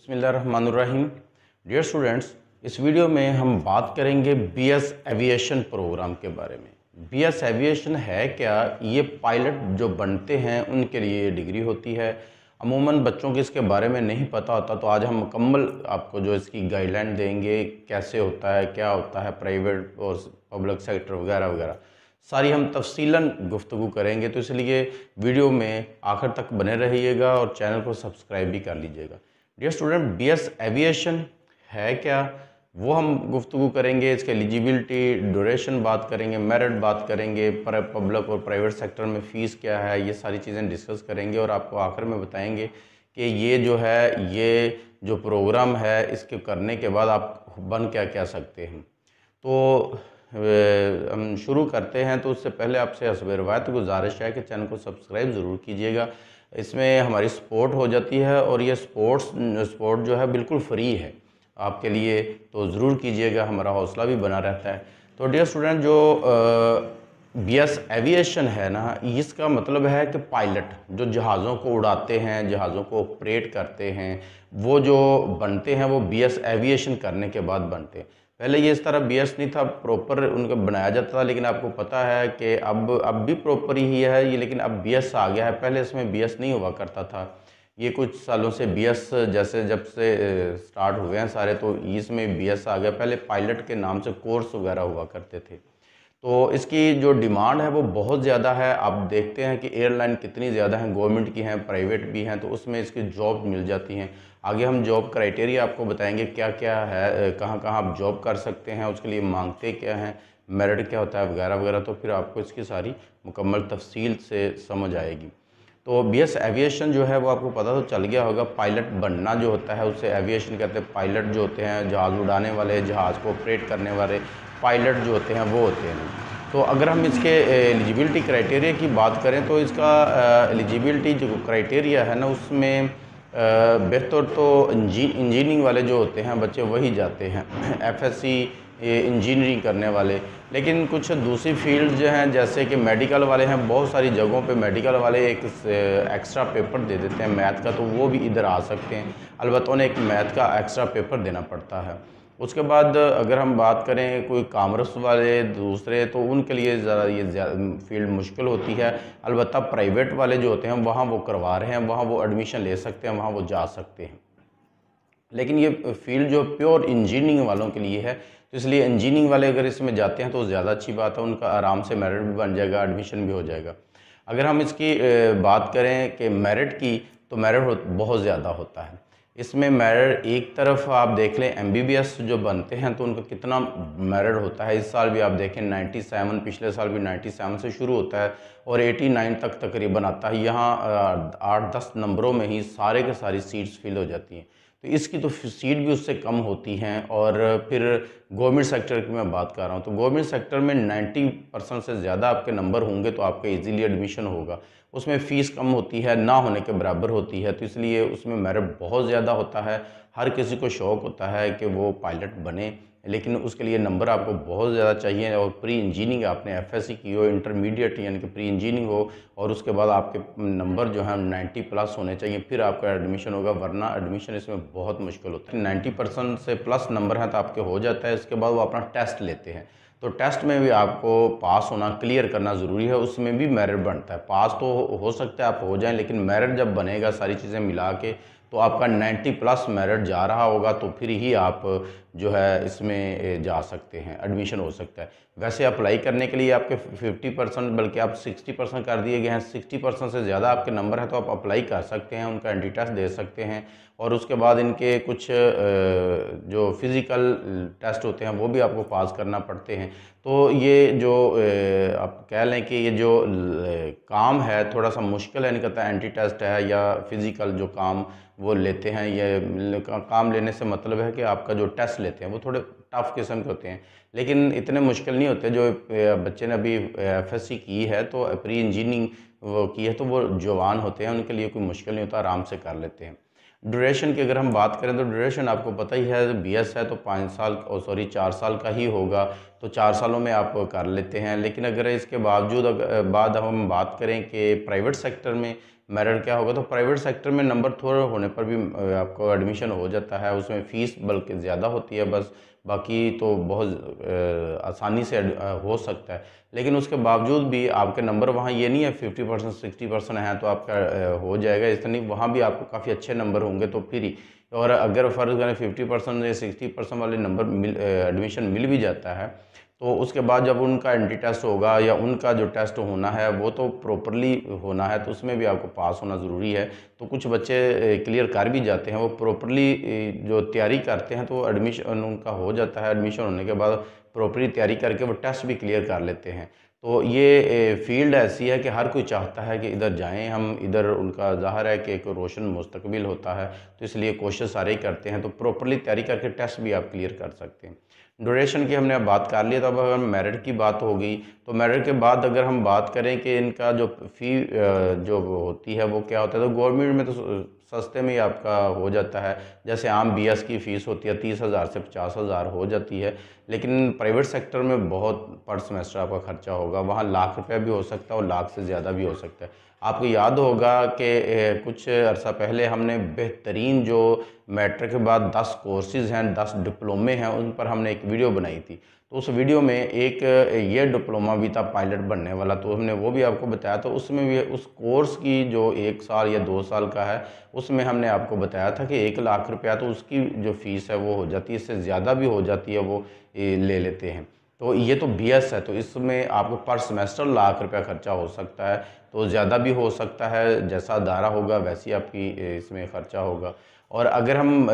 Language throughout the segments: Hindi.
बिस्मिल्लाहिर्रहमानिर्रहीम। डियर स्टूडेंट्स, इस वीडियो में हम बात करेंगे बीएस एविएशन प्रोग्राम के बारे में। बीएस एविएशन है क्या? ये पायलट जो बनते हैं उनके लिए ये डिग्री होती है। अमूमन बच्चों को इसके बारे में नहीं पता होता, तो आज हम मुकम्मल आपको जो इसकी गाइडलाइन देंगे, कैसे होता है, क्या होता है, प्राइवेट और पब्लिक सेक्टर वगैरह वगैरह सारी हम तफसीलन गुफ्तगू करेंगे। तो इसलिए वीडियो में आखिर तक बने रहिएगा और चैनल को सब्सक्राइब भी कर लीजिएगा। डियर स्टूडेंट, बीएस एविएशन है क्या, वो हम गुफ्तगू करेंगे। इसके एलिजिबिलिटी, ड्यूरेशन बात करेंगे, मेरिट बात करेंगे, पब्लिक और प्राइवेट सेक्टर में फ़ीस क्या है, ये सारी चीज़ें डिस्कस करेंगे और आपको आखिर में बताएंगे कि ये जो है, ये जो प्रोग्राम है, इसके करने के बाद आप बन क्या क्या सकते हैं। तो हम शुरू करते हैं। तो उससे पहले आपसे हस्ब रिवायत गुजारिश है कि चैनल को सब्सक्राइब ज़रूर कीजिएगा। इसमें हमारी सपोर्ट हो जाती है और ये सपोर्ट जो है बिल्कुल फ्री है आपके लिए, तो ज़रूर कीजिएगा, हमारा हौसला भी बना रहता है। तो डियर स्टूडेंट, जो बीएस एविएशन है ना, इसका मतलब है कि पायलट जो जहाज़ों को उड़ाते हैं, जहाज़ों को ऑपरेट करते हैं, वो जो बनते हैं वो बीएस एविएशन करने के बाद बनते हैं। पहले ये इस तरह बीएस नहीं था, प्रॉपर उनका बनाया जाता था, लेकिन आपको पता है कि अब भी प्रॉपर ही है ये, लेकिन अब बीएस आ गया है। पहले इसमें बीएस नहीं हुआ करता था। ये कुछ सालों से बीएस जैसे जब से स्टार्ट हुए हैं सारे, तो इसमें बीएस आ गया। पहले पायलट के नाम से कोर्स वगैरह हुआ करते थे। तो इसकी जो डिमांड है वो बहुत ज़्यादा है। आप देखते हैं कि एयरलाइन कितनी ज़्यादा हैं, गवर्नमेंट की हैं, प्राइवेट भी हैं, तो उसमें इसकी जॉब मिल जाती हैं। आगे हम जॉब क्राइटेरिया आपको बताएंगे क्या क्या है, कहाँ कहाँ आप जॉब कर सकते हैं, उसके लिए मांगते क्या हैं, मेरिट क्या होता है वगैरह वगैरह। तो फिर आपको इसकी सारी मुकम्मल तफसील से समझ आएगी। तो बीएस एविएशन जो है वो आपको पता तो चल गया होगा। पायलट बनना जो होता है उसे एविएशन कहते हैं। पायलट जो होते हैं, जहाज़ उड़ाने वाले, जहाज़ को ऑपरेट करने वाले पायलट जो होते हैं वो होते हैं। तो अगर हम इसके एलिजिबिलिटी क्राइटेरिया की बात करें तो इसका एलिजिबिलिटी जो क्राइटेरिया है ना, उसमें बेहतर तो इंजीनियरिंग वाले जो होते हैं बच्चे वही जाते हैं, एफएससी इंजीनियरिंग करने वाले। लेकिन कुछ दूसरी फील्ड जो हैं, जैसे कि मेडिकल वाले हैं, बहुत सारी जगहों पे मेडिकल वाले एक एक्स्ट्रा पेपर दे देते हैं मैथ का, तो वो भी इधर आ सकते हैं। अलबत्ता उन्हें एक मैथ का एक्स्ट्रा पेपर देना पड़ता है। उसके बाद अगर हम बात करें कोई कॉमर्स वाले दूसरे, तो उनके लिए ज़रा ये फील्ड मुश्किल होती है। अलबत्ता प्राइवेट वाले जो होते हैं वहाँ वो करवा रहे हैं, वहाँ वो एडमिशन ले सकते हैं, वहाँ वो जा सकते हैं। लेकिन ये फील्ड जो प्योर इंजीनियरिंग वालों के लिए है, तो इसलिए इंजीनियरिंग वाले अगर इसमें जाते हैं तो ज़्यादा अच्छी बात है, उनका आराम से मेरिट भी बन जाएगा, एडमिशन भी हो जाएगा। अगर हम इसकी बात करें कि मेरिट की, तो मेरिट बहुत ज़्यादा होता है इसमें। मेरिट एक तरफ आप देख लें, एमबीबीएस जो बनते हैं तो उनका कितना मेरिट होता है। इस साल भी आप देखें 97, पिछले साल भी 97 से शुरू होता है और 89 तक तकरीबन आता है। यहाँ 8-10 नंबरों में ही सारे के सारी सीट्स फिल हो जाती हैं। तो इसकी तो सीट भी उससे कम होती हैं। और फिर गवर्नमेंट सेक्टर की मैं बात कर रहा हूँ, तो गवर्नमेंट सेक्टर में 90% से ज़्यादा आपके नंबर होंगे तो आपका इजीली एडमिशन होगा। उसमें फ़ीस कम होती है, ना होने के बराबर होती है, तो इसलिए उसमें मेरिट बहुत ज़्यादा होता है। हर किसी को शौक़ होता है कि वो पायलट बने, लेकिन उसके लिए नंबर आपको बहुत ज़्यादा चाहिए। और प्री इंजीनियरिंग आपने एफएससी की हो, इंटरमीडिएट यानी कि प्री इंजीनियरिंग हो, और उसके बाद आपके नंबर जो है 90+ होने चाहिए, फिर आपका एडमिशन होगा, वरना एडमिशन इसमें बहुत मुश्किल होता है। 90% से प्लस नंबर हैं तो आपके हो जाता है। इसके बाद वो अपना टेस्ट लेते हैं, तो टेस्ट में भी आपको पास होना, क्लियर करना ज़रूरी है, उसमें भी मेरिट बनता है। पास तो हो सकता है आप हो जाएं, लेकिन मेरिट जब बनेगा सारी चीज़ें मिला के, तो आपका 90+ मेरिट जा रहा होगा, तो फिर ही आप जो है इसमें जा सकते हैं, एडमिशन हो सकता है। वैसे अप्लाई करने के लिए आपके 50%, बल्कि आप 60% कर दिए गए हैं। 60% से ज़्यादा आपके नंबर हैं तो आप अप्लाई कर सकते हैं, उनका एंट्री टेस्ट दे सकते हैं। और उसके बाद इनके कुछ जो फिज़िकल टेस्ट होते हैं वो भी आपको पास करना पड़ते हैं। तो ये जो आप कह लें कि ये जो काम है थोड़ा सा मुश्किल है, इनका एंट्री टेस्ट है या फिज़िकल जो काम वो लेते हैं। ये काम लेने से मतलब है कि आपका जो टेस्ट लेते हैं वो थोड़े टफ़ किस्म के होते हैं, लेकिन इतने मुश्किल नहीं होते। जो बच्चे ने अभी एफएससी की है, तो प्री इंजीनियरिंग वो की है, तो वो जवान होते हैं, उनके लिए कोई मुश्किल नहीं होता, आराम से कर लेते हैं। ड्यूरेशन की अगर हम बात करें तो ड्यूरेशन आपको पता ही है, बीएस है तो 4 साल का ही होगा, तो 4 सालों में आप कर लेते हैं। लेकिन अगर इसके बावजूद बाद हम बात करें कि प्राइवेट सेक्टर में मेरिट क्या होगा। तो प्राइवेट सेक्टर में नंबर थोड़े होने पर भी आपको एडमिशन हो जाता है, उसमें फ़ीस बल्कि ज़्यादा होती है बस, बाकी तो बहुत आसानी से हो सकता है। लेकिन उसके बावजूद भी आपके नंबर वहाँ ये नहीं है 50% 60% हैं तो आपका हो जाएगा, इस तरह नहीं, वहाँ भी आपको काफ़ी अच्छे नंबर होंगे तो फिर ही। और अगर फ़र्ज़ करें 50% या 60% वाले नंबर एडमिशन मिल भी जाता है, तो उसके बाद जब उनका एंट्री टेस्ट होगा या उनका जो टेस्ट होना है वो तो प्रॉपरली होना है, तो उसमें भी आपको पास होना ज़रूरी है। तो कुछ बच्चे क्लियर कर भी जाते हैं, वो प्रॉपरली जो तैयारी करते हैं तो एडमिशन उनका हो जाता है, एडमिशन होने के बाद प्रॉपरली तैयारी करके वो टेस्ट भी क्लियर कर लेते हैं। तो ये फील्ड ऐसी है कि हर कोई चाहता है कि इधर जाएँ हम, इधर उनका ज़ाहिर है कि एक रोशन मुस्तकबिल होता है, तो इसलिए कोशिश सारे ही करते हैं, तो प्रॉपरली तैयारी करके टेस्ट भी आप क्लियर कर सकते हैं। ड्यूरेशन की हमने अब बात कर ली, तो अब अगर मेरिट की बात होगी, तो मेरिट के बाद अगर हम बात करें कि इनका जो फ़ी जो होती है वो क्या होता है, तो गवर्नमेंट में तो सस्ते में ही आपका हो जाता है। जैसे आम बीएस की फ़ीस होती है 30,000 से 50,000 हो जाती है, लेकिन प्राइवेट सेक्टर में बहुत पर सेमेस्टर आपका खर्चा होगा, वहाँ लाख रुपये भी हो सकता है और लाख से ज़्यादा भी हो सकता है। आपको याद होगा कि कुछ अर्सा पहले हमने बेहतरीन जो मैट्रिक के बाद 10 कोर्सेज़ हैं, 10 डिप्लोमे हैं, उन पर हमने एक वीडियो बनाई थी। तो उस वीडियो में एक ये डिप्लोमा भी था पायलट बनने वाला, तो हमने वो भी आपको बताया। तो उसमें भी उस कोर्स की जो 1 साल या 2 साल का है, उसमें हमने आपको बताया था कि 1 लाख रुपया तो उसकी जो फ़ीस है वो हो जाती है, इससे ज़्यादा भी हो जाती है, वो ले लेते हैं। तो ये तो बीएस है, तो इसमें आपको पर सेमेस्टर लाख रुपया खर्चा हो सकता है, तो ज़्यादा भी हो सकता है, जैसा दायरा होगा वैसी आपकी इसमें ख़र्चा होगा। और अगर हम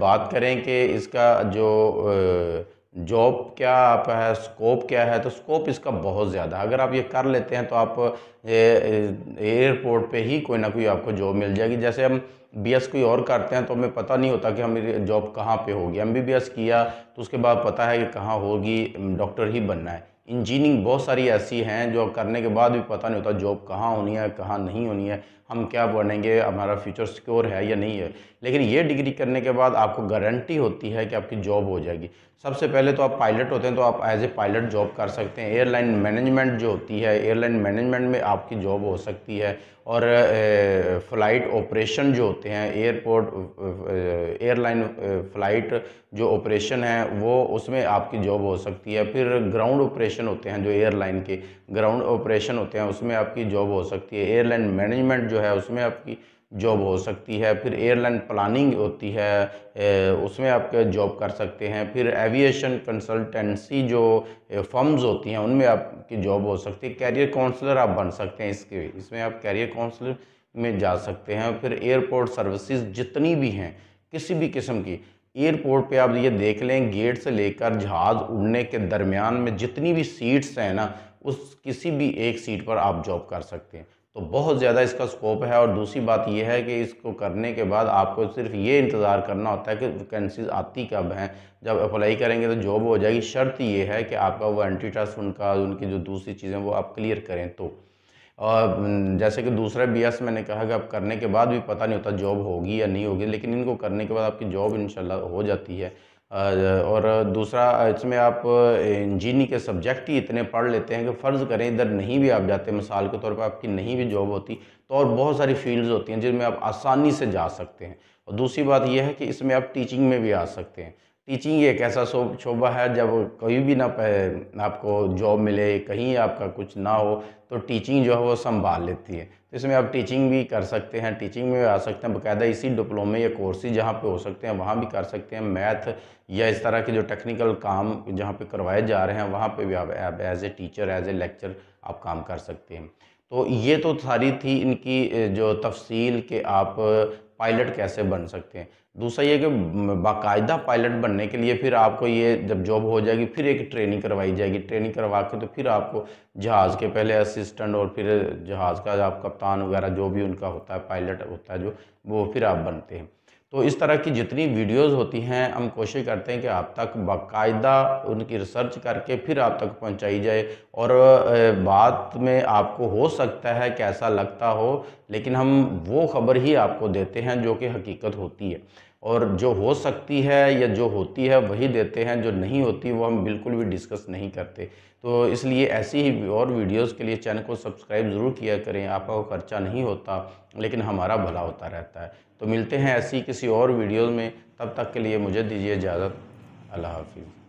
बात करें कि इसका जो जॉब क्या आप है, स्कोप क्या है, तो स्कोप इसका बहुत ज़्यादा है। अगर आप ये कर लेते हैं तो आप एयरपोर्ट पे ही कोई ना कोई आपको जॉब मिल जाएगी। जैसे हम बीएस कोई और करते हैं तो हमें पता नहीं होता कि हमेरी जॉब कहाँ पे होगी। एमबीबीएस किया तो उसके बाद पता है कि कहाँ होगी, डॉक्टर ही बनना है। इंजीनियरिंग बहुत सारी ऐसी हैं जो करने के बाद भी पता नहीं होता जॉब कहाँ होनी है, कहाँ नहीं होनी है, हम क्या बनेंगे, हमारा फ्यूचर सिक्योर है या नहीं है। लेकिन ये डिग्री करने के बाद आपको गारंटी होती है कि आपकी जॉब हो जाएगी। सबसे पहले तो आप पायलट होते हैं तो आप एज ए पायलट जॉब कर सकते हैं। एयरलाइन मैनेजमेंट जो होती है, एयरलाइन मैनेजमेंट में आपकी जॉब हो सकती है। और फ़्लाइट ऑपरेशन जो होते हैं, एयरलाइन फ़्लाइट जो ऑपरेशन है वो, उसमें आपकी जॉब हो सकती है। फिर ग्राउंड ऑपरेशन होते हैं, जो एयरलाइन के ग्राउंड ऑपरेशन होते हैं, उसमें आपकी जॉब हो सकती है। एयरलाइन मैनेजमेंट जो है उसमें आपकी जॉब हो सकती है। फिर एयरलाइन प्लानिंग होती है, उसमें आप जॉब कर सकते हैं। फिर एविएशन कंसल्टेंसी जो फर्म्स होती हैं उनमें आपकी जॉब हो सकती है। कैरियर काउंसलर आप बन सकते हैं, इसमें आप कैरियर काउंसलर में जा सकते हैं। फिर एयरपोर्ट सर्विसेज जितनी भी हैं किसी भी किस्म की, एयरपोर्ट पे आप ये देख लें, गेट से लेकर जहाज़ उड़ने के दरमियान में जितनी भी सीट्स हैं ना, उस किसी भी एक सीट पर आप जॉब कर सकते हैं। तो बहुत ज़्यादा इसका स्कोप है। और दूसरी बात यह है कि इसको करने के बाद आपको सिर्फ ये इंतज़ार करना होता है कि वैकेंसीज आती कब हैं, जब अप्लाई करेंगे तो जॉब हो जाएगी। शर्त ये है कि आपका वो एंट्री टेस्ट, उनकी जो दूसरी चीज़ें वो आप क्लियर करें तो। और जैसे कि दूसरा बीएस मैंने कहा कि आप करने के बाद भी पता नहीं होता जॉब होगी या नहीं होगी, लेकिन इनको करने के बाद आपकी जॉब इंशाल्लाह हो जाती है। और दूसरा इसमें आप इंजीनियरिंग के सब्जेक्ट ही इतने पढ़ लेते हैं कि फ़र्ज़ करें इधर नहीं भी आप जाते, मिसाल के तौर पर आपकी नहीं भी जॉब होती, तो और बहुत सारी फील्ड्स होती हैं जिनमें आप आसानी से जा सकते हैं। और दूसरी बात यह है कि इसमें आप टीचिंग में भी आ सकते हैं। टीचिंग एक ऐसा शोबा है, जब कहीं भी ना आपको जॉब मिले, कहीं आपका कुछ ना हो, तो टीचिंग जो है वो संभाल लेती है। तो इसमें आप टीचिंग भी कर सकते हैं, टीचिंग में आ सकते हैं। बाकायदा इसी डिप्लोमे या कोर्सेज जहाँ पे हो सकते हैं वहाँ भी कर सकते हैं। मैथ या इस तरह के जो टेक्निकल काम जहाँ पे करवाए जा रहे हैं वहाँ पे भी आप as a teacher, as a lecture आप काम कर सकते हैं। तो ये तो सारी थी इनकी जो तफसील कि आप पायलट कैसे बन सकते हैं। दूसरा ये कि बाकायदा पायलट बनने के लिए फिर आपको ये जब जॉब हो जाएगी फिर एक ट्रेनिंग करवाई जाएगी। ट्रेनिंग करवा के तो फिर आपको जहाज़ के पहले असिस्टेंट और फिर जहाज़ का आप कप्तान वगैरह जो भी उनका होता है, पायलट होता है जो, वो फिर आप बनते हैं। तो इस तरह की जितनी वीडियोस होती हैं हम कोशिश करते हैं कि आप तक बाकायदा उनकी रिसर्च करके फिर आप तक पहुंचाई जाए। और बात में आपको हो सकता है कि ऐसा लगता हो, लेकिन हम वो खबर ही आपको देते हैं जो कि हकीकत होती है। और जो हो सकती है या जो होती है वही देते हैं, जो नहीं होती वो हम बिल्कुल भी डिस्कस नहीं करते। तो इसलिए ऐसी ही और वीडियोस के लिए चैनल को सब्सक्राइब ज़रूर किया करें। आपका कोई खर्चा नहीं होता, लेकिन हमारा भला होता रहता है। तो मिलते हैं ऐसी किसी और वीडियो में, तब तक के लिए मुझे दीजिए इजाज़त। अल्लाह हाफिज़।